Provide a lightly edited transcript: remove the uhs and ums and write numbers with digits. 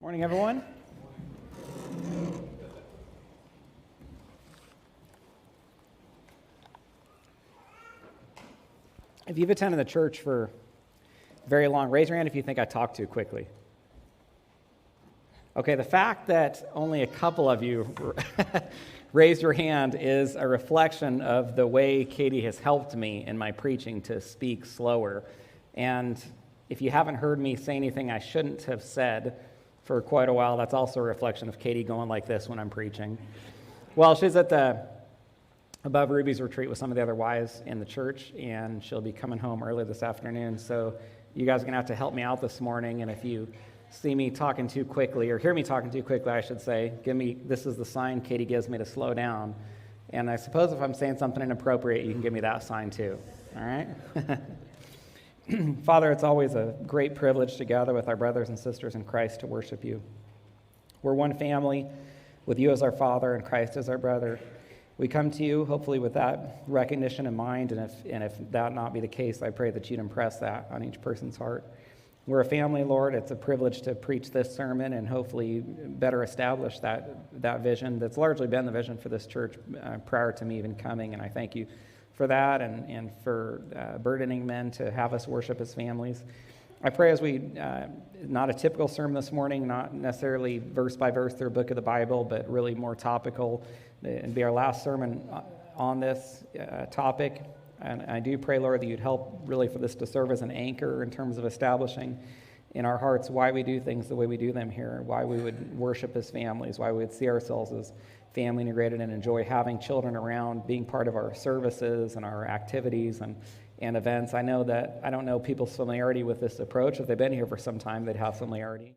Morning, everyone. If you've attended the church for very long, raise your hand if you think I talked too quickly. Okay, the fact that only a couple of you raised your hand is a reflection of the way Katie has helped me in my preaching to speak slower. And if you haven't heard me say anything I shouldn't have said for quite a while, that's also a reflection of Katie going like this when I'm preaching. Well, she's at the Above Ruby's retreat with some of the other wives in the church, and she'll be coming home early this afternoon. So you guys are going to have to help me out this morning, and if you see me talking too quickly, or hear me talking too quickly, I should say, this is the sign Katie gives me to slow down. And I suppose if I'm saying something inappropriate, you can give me that sign too. All right? Father, it's always a great privilege to gather with our brothers and sisters in Christ to worship you. We're one family with you as our Father and Christ as our brother. We come to you hopefully with that recognition in mind, and if that not be the case, I pray that you'd impress that on each person's heart. We're a family, Lord. It's a privilege to preach this sermon and hopefully better establish that vision that's largely been the vision for this church prior to me even coming, and I thank you for that and for burdening men to have us worship as families. I pray as we, not a typical sermon this morning, not necessarily verse by verse through a book of the Bible, but really more topical, and be our last sermon on this topic. And I do pray, Lord, that you'd help really for this to serve as an anchor in terms of establishing in our hearts why we do things the way we do them here, why we would worship as families, why we would see ourselves as family integrated and enjoy having children around, being part of our services and our activities and events. I don't know people's familiarity with this approach. If they've been here for some time, they'd have familiarity.